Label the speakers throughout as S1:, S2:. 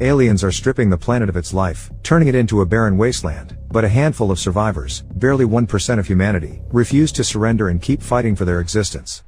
S1: Aliens are stripping the planet of its life, turning it into a barren wasteland, but a handful of survivors, barely 1% of humanity, refuse to surrender and keep fighting for their existence.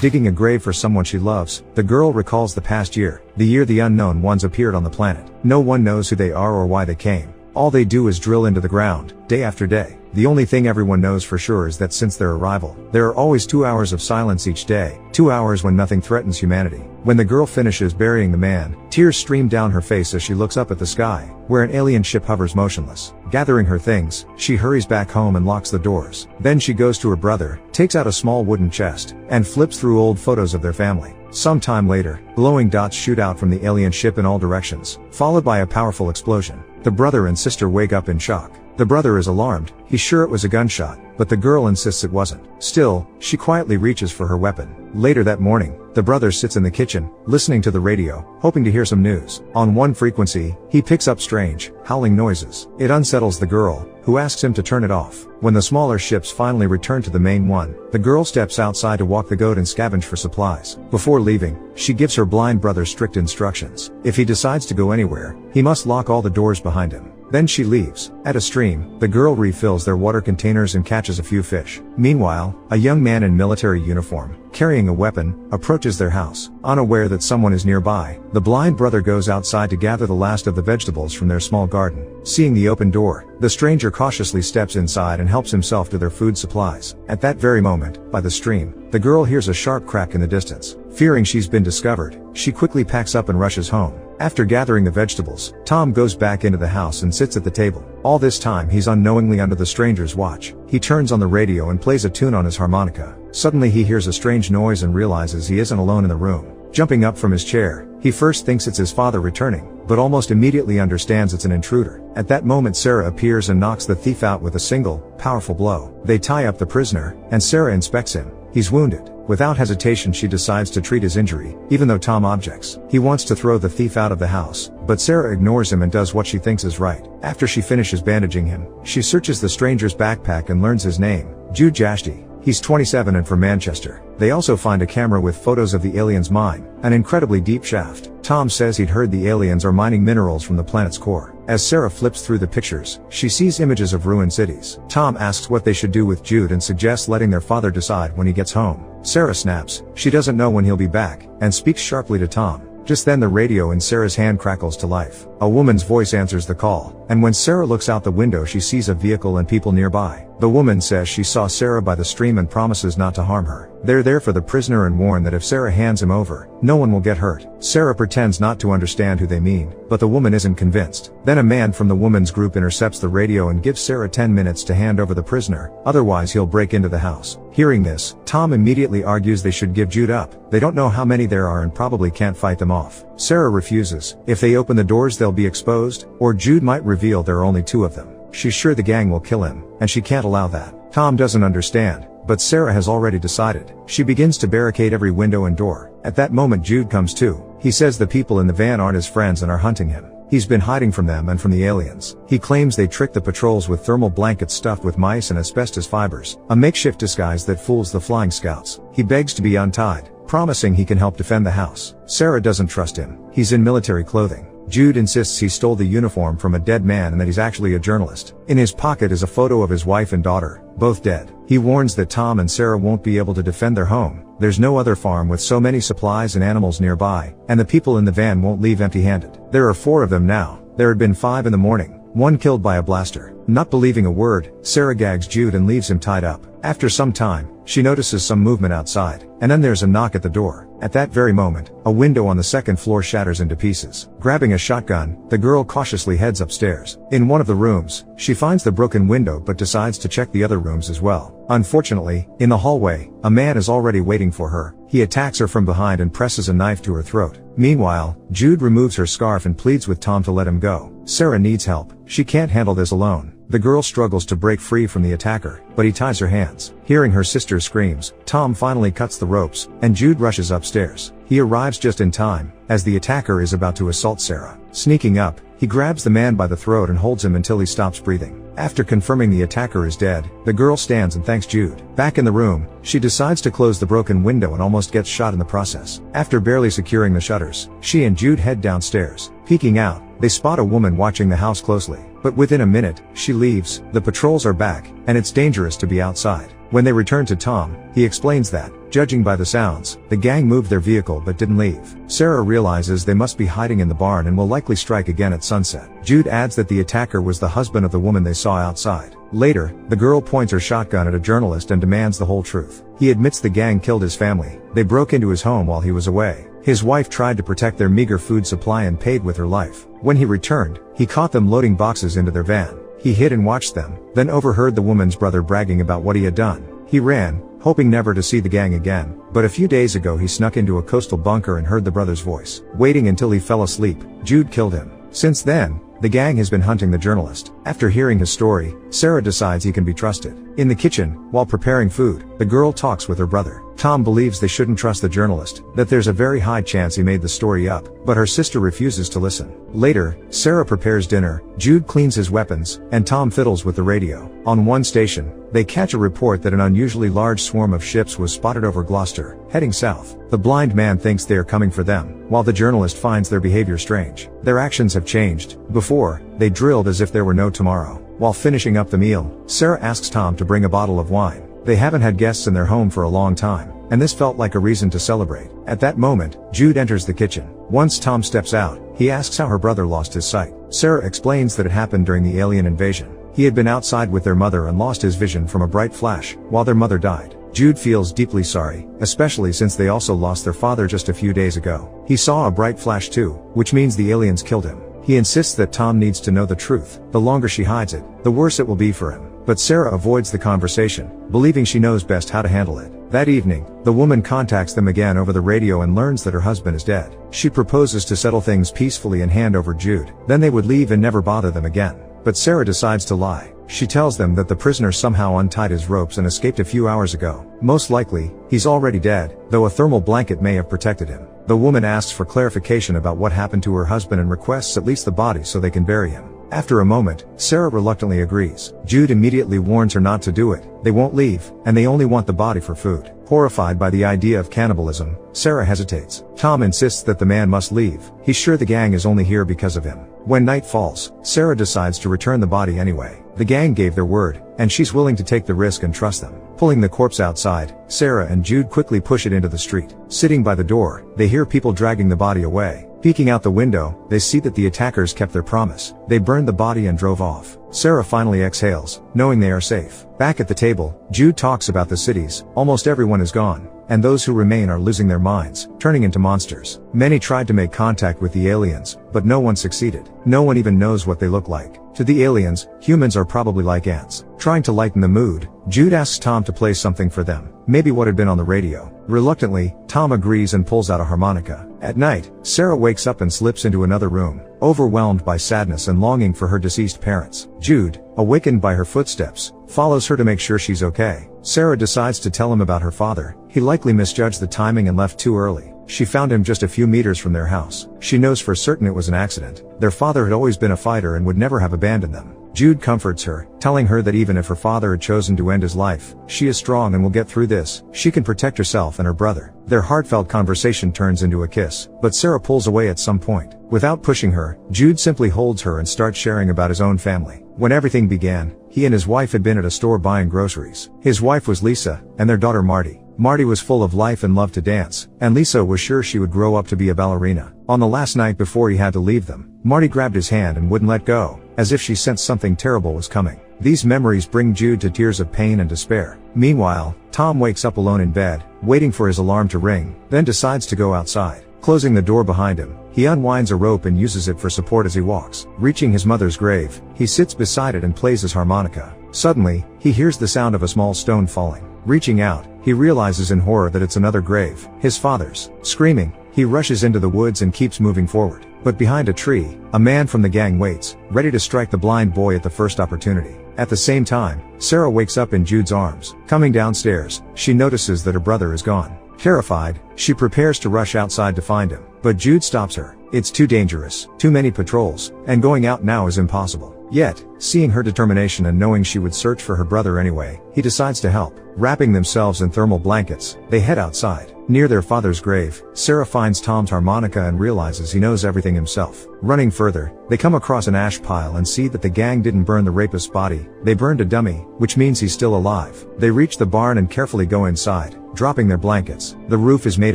S1: Digging a grave for someone she loves, the girl recalls the past year, the year the unknown ones appeared on the planet. No one knows who they are or why they came. All they do is drill into the ground, day after day. The only thing everyone knows for sure is that since their arrival, there are always 2 hours of silence each day, 2 hours when nothing threatens humanity. When the girl finishes burying the man, tears stream down her face as she looks up at the sky, where an alien ship hovers motionless. Gathering her things, she hurries back home and locks the doors. Then she goes to her brother, takes out a small wooden chest, and flips through old photos of their family. Some time later, glowing dots shoot out from the alien ship in all directions, followed by a powerful explosion. The brother and sister wake up in shock. The brother is alarmed, he's sure it was a gunshot, but the girl insists it wasn't. Still, she quietly reaches for her weapon. Later that morning, the brother sits in the kitchen, listening to the radio, hoping to hear some news. On one frequency, he picks up strange, howling noises. It unsettles the girl, who asks him to turn it off. When the smaller ships finally return to the main one, the girl steps outside to walk the goat and scavenge for supplies. Before leaving, she gives her blind brother strict instructions. If he decides to go anywhere, he must lock all the doors behind him. Then she leaves. At a stream, the girl refills their water containers and catches a few fish. Meanwhile, a young man in military uniform, carrying a weapon, approaches their house. Unaware that someone is nearby, the blind brother goes outside to gather the last of the vegetables from their small garden. Seeing the open door, the stranger cautiously steps inside and helps himself to their food supplies. At that very moment, by the stream, the girl hears a sharp crack in the distance. Fearing she's been discovered, she quickly packs up and rushes home. After gathering the vegetables, Tom goes back into the house and sits at the table. All this time he's unknowingly under the stranger's watch. He turns on the radio and plays a tune on his harmonica. Suddenly he hears a strange noise and realizes he isn't alone in the room. Jumping up from his chair, he first thinks it's his father returning, but almost immediately understands it's an intruder. At that moment Sarah appears and knocks the thief out with a single, powerful blow. They tie up the prisoner, and Sarah inspects him. He's wounded. Without hesitation she decides to treat his injury, even though Tom objects. He wants to throw the thief out of the house, but Sarah ignores him and does what she thinks is right. After she finishes bandaging him, she searches the stranger's backpack and learns his name, Jude Jashti. He's 27 and from Manchester. They also find a camera with photos of the aliens' mine, an incredibly deep shaft. Tom says he'd heard the aliens are mining minerals from the planet's core. As Sarah flips through the pictures, she sees images of ruined cities. Tom asks what they should do with Jude and suggests letting their father decide when he gets home. Sarah snaps, she doesn't know when he'll be back, and speaks sharply to Tom. Just then the radio in Sarah's hand crackles to life. A woman's voice answers the call, and when Sarah looks out the window she sees a vehicle and people nearby. The woman says she saw Sarah by the stream and promises not to harm her. They're there for the prisoner and warn that if Sarah hands him over, no one will get hurt. Sarah pretends not to understand who they mean, but the woman isn't convinced. Then a man from the woman's group intercepts the radio and gives Sarah 10 minutes to hand over the prisoner, otherwise he'll break into the house. Hearing this, Tom immediately argues they should give Jude up. They don't know how many there are and probably can't fight them off. Sarah refuses. If they open the doors they'll be exposed, or Jude might reveal there are only 2 of them. She's sure the gang will kill him, and she can't allow that. Tom doesn't understand, but Sarah has already decided. She begins to barricade every window and door. At that moment Jude comes to. He says the people in the van aren't his friends and are hunting him. He's been hiding from them and from the aliens. He claims they tricked the patrols with thermal blankets stuffed with mice and asbestos fibers, a makeshift disguise that fools the flying scouts. He begs to be untied, promising he can help defend the house. Sarah doesn't trust him. He's in military clothing. Jude insists he stole the uniform from a dead man and that he's actually a journalist. In his pocket is a photo of his wife and daughter, both dead. He warns that Tom and Sarah won't be able to defend their home. There's no other farm with so many supplies and animals nearby, and the people in the van won't leave empty-handed. There are 4 of them now. There had been 5 in the morning, 1 killed by a blaster. Not believing a word, Sarah gags Jude and leaves him tied up. After some time, she notices some movement outside, and then there's a knock at the door. At that very moment, a window on the 2nd floor shatters into pieces. Grabbing a shotgun, the girl cautiously heads upstairs. In one of the rooms, she finds the broken window but decides to check the other rooms as well. Unfortunately, in the hallway, a man is already waiting for her. He attacks her from behind and presses a knife to her throat. Meanwhile, Jude removes her scarf and pleads with Tom to let him go. Sarah needs help. She can't handle this alone. The girl struggles to break free from the attacker, but he ties her hands. Hearing her sister's screams, Tom finally cuts the ropes, and Jude rushes upstairs. He arrives just in time, as the attacker is about to assault Sarah. Sneaking up, he grabs the man by the throat and holds him until he stops breathing. After confirming the attacker is dead, the girl stands and thanks Jude. Back in the room, she decides to close the broken window and almost gets shot in the process. After barely securing the shutters, she and Jude head downstairs. Peeking out, they spot a woman watching the house closely. But within a minute, she leaves. The patrols are back, and it's dangerous to be outside. When they return to Tom, he explains that, judging by the sounds, the gang moved their vehicle but didn't leave. Sarah realizes they must be hiding in the barn and will likely strike again at sunset. Jude adds that the attacker was the husband of the woman they saw outside. Later, the girl points her shotgun at a journalist and demands the whole truth. He admits the gang killed his family. They broke into his home while he was away. His wife tried to protect their meager food supply and paid with her life. When he returned, he caught them loading boxes into their van. He hid and watched them, then overheard the woman's brother bragging about what he had done. He ran, hoping never to see the gang again, but a few days ago he snuck into a coastal bunker and heard the brother's voice. Waiting until he fell asleep, Jude killed him. Since then, the gang has been hunting the journalist. After hearing his story, Sarah decides he can be trusted. In the kitchen, while preparing food, the girl talks with her brother. Tom believes they shouldn't trust the journalist, that there's a very high chance he made the story up, but her sister refuses to listen. Later, Sarah prepares dinner, Jude cleans his weapons, and Tom fiddles with the radio. On one station, they catch a report that an unusually large swarm of ships was spotted over Gloucester, heading south. The blind man thinks they are coming for them, while the journalist finds their behavior strange. Their actions have changed. Before, they drilled as if there were no tomorrow. While finishing up the meal, Sarah asks Tom to bring a bottle of wine. They haven't had guests in their home for a long time, and this felt like a reason to celebrate. At that moment, Jude enters the kitchen. Once Tom steps out, he asks how her brother lost his sight. Sarah explains that it happened during the alien invasion. He had been outside with their mother and lost his vision from a bright flash, while their mother died. Jude feels deeply sorry, especially since they also lost their father just a few days ago. He saw a bright flash too, which means the aliens killed him. He insists that Tom needs to know the truth. The longer she hides it, the worse it will be for him. But Sarah avoids the conversation, believing she knows best how to handle it. That evening, the woman contacts them again over the radio and learns that her husband is dead. She proposes to settle things peacefully and hand over Jude. Then they would leave and never bother them again. But Sarah decides to lie. She tells them that the prisoner somehow untied his ropes and escaped a few hours ago. Most likely, he's already dead, though a thermal blanket may have protected him. The woman asks for clarification about what happened to her husband and requests at least the body so they can bury him. After a moment, Sarah reluctantly agrees. Jude immediately warns her not to do it. They won't leave, and they only want the body for food. Horrified by the idea of cannibalism, Sarah hesitates. Tom insists that the man must leave. He's sure the gang is only here because of him. When night falls, Sarah decides to return the body anyway. The gang gave their word, and she's willing to take the risk and trust them. Pulling the corpse outside, Sarah and Jude quickly push it into the street. Sitting by the door, they hear people dragging the body away. Peeking out the window, they see that the attackers kept their promise. They burned the body and drove off. Sarah finally exhales, knowing they are safe. Back at the table, Jude talks about the cities. Almost everyone is gone, and those who remain are losing their minds, turning into monsters. Many tried to make contact with the aliens, but no one succeeded. No one even knows what they look like. To the aliens, humans are probably like ants. Trying to lighten the mood, Jude asks Tom to play something for them, maybe what had been on the radio. Reluctantly, Tom agrees and pulls out a harmonica. At night, Sarah wakes up and slips into another room, overwhelmed by sadness and longing for her deceased parents. Jude, awakened by her footsteps, follows her to make sure she's okay. Sarah decides to tell him about her father. He likely misjudged the timing and left too early. She found him just a few meters from their house. She knows for certain it was an accident. Their father had always been a fighter and would never have abandoned them. Jude comforts her, telling her that even if her father had chosen to end his life, she is strong and will get through this. She can protect herself and her brother. Their heartfelt conversation turns into a kiss, but Sarah pulls away at some point. Without pushing her, Jude simply holds her and starts sharing about his own family. When everything began, he and his wife had been at a store buying groceries. His wife was Lisa, and their daughter Marty. Marty was full of life and loved to dance, and Lisa was sure she would grow up to be a ballerina. On the last night before he had to leave them, Marty grabbed his hand and wouldn't let go, as if she sensed something terrible was coming. These memories bring Jude to tears of pain and despair. Meanwhile, Tom wakes up alone in bed, waiting for his alarm to ring, then decides to go outside. Closing the door behind him, he unwinds a rope and uses it for support as he walks. Reaching his mother's grave, he sits beside it and plays his harmonica. Suddenly, he hears the sound of a small stone falling. Reaching out, he realizes in horror that it's another grave, his father's. Screaming, he rushes into the woods and keeps moving forward. But behind a tree, a man from the gang waits, ready to strike the blind boy at the first opportunity. At the same time, Sarah wakes up in Jude's arms. Coming downstairs, she notices that her brother is gone. Terrified, she prepares to rush outside to find him. But Jude stops her. It's too dangerous, too many patrols, and going out now is impossible. Yet, seeing her determination and knowing she would search for her brother anyway, he decides to help. Wrapping themselves in thermal blankets, they head outside. Near their father's grave, Sarah finds Tom's harmonica and realizes he knows everything himself. Running further, they come across an ash pile and see that the gang didn't burn the rapist's body, they burned a dummy, which means he's still alive. They reach the barn and carefully go inside, dropping their blankets. The roof is made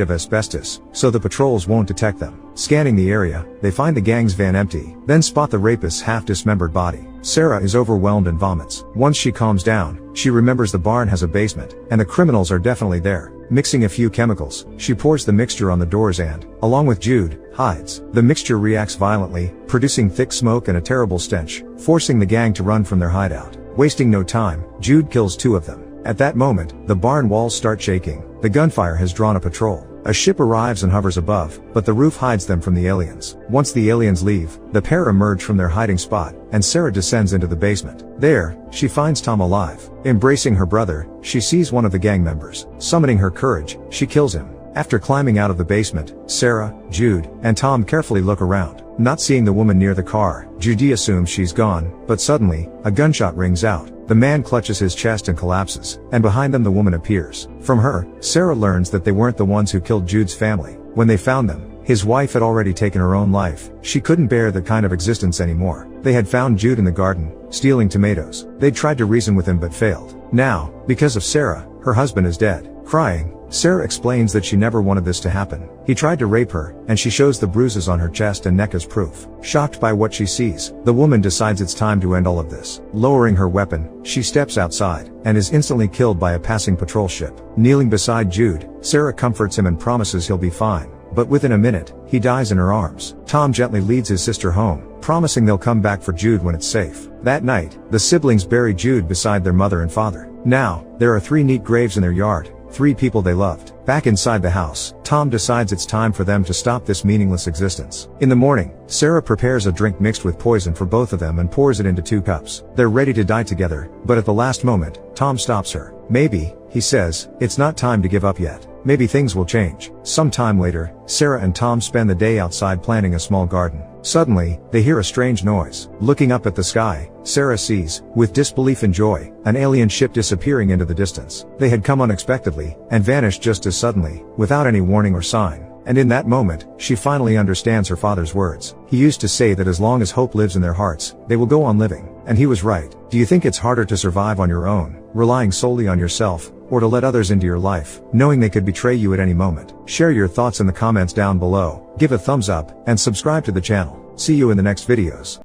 S1: of asbestos, so the patrols won't detect them. Scanning the area, they find the gang's van empty, then spot the rapist's half-dismembered body. Sarah is overwhelmed and vomits. Once she calms down, she remembers the barn has a basement, and the criminals are definitely there. Mixing a few chemicals, she pours the mixture on the doors and, along with Jude, hides. The mixture reacts violently, producing thick smoke and a terrible stench, forcing the gang to run from their hideout. Wasting no time, Jude kills 2 of them. At that moment, the barn walls start shaking. The gunfire has drawn a patrol. A ship arrives and hovers above, but the roof hides them from the aliens. Once the aliens leave, the pair emerge from their hiding spot, and Sarah descends into the basement. There, she finds Tom alive. Embracing her brother, she sees one of the gang members. Summoning her courage, she kills him. After climbing out of the basement, Sarah, Jude, and Tom carefully look around. Not seeing the woman near the car, Jude assumes she's gone, but suddenly, a gunshot rings out. The man clutches his chest and collapses, and behind them the woman appears. From her, Sarah learns that they weren't the ones who killed Jude's family. When they found them, his wife had already taken her own life. She couldn't bear that kind of existence anymore. They had found Jude in the garden, stealing tomatoes. They tried to reason with him but failed. Now, because of Sarah, her husband is dead. Crying, Sarah explains that she never wanted this to happen. He tried to rape her, and she shows the bruises on her chest and neck as proof. Shocked by what she sees, the woman decides it's time to end all of this. Lowering her weapon, she steps outside, and is instantly killed by a passing patrol ship. Kneeling beside Jude, Sarah comforts him and promises he'll be fine. But within a minute, he dies in her arms. Tom gently leads his sister home, promising they'll come back for Jude when it's safe. That night, the siblings bury Jude beside their mother and father. Now, there are 3 neat graves in their yard. 3 people they loved. Back inside the house, Tom decides it's time for them to stop this meaningless existence. In the morning, Sarah prepares a drink mixed with poison for both of them and pours it into 2 cups. They're ready to die together, but at the last moment, Tom stops her. Maybe, he says, it's not time to give up yet. Maybe things will change. Some time later, Sarah and Tom spend the day outside planting a small garden. Suddenly, they hear a strange noise. Looking up at the sky, Sarah sees, with disbelief and joy, an alien ship disappearing into the distance. They had come unexpectedly, and vanished just as suddenly, without any warning or sign. And in that moment, she finally understands her father's words. He used to say that as long as hope lives in their hearts, they will go on living. And he was right. Do you think it's harder to survive on your own, relying solely on yourself, or to let others into your life, knowing they could betray you at any moment? Share your thoughts in the comments down below, give a thumbs up, and subscribe to the channel. See you in the next videos.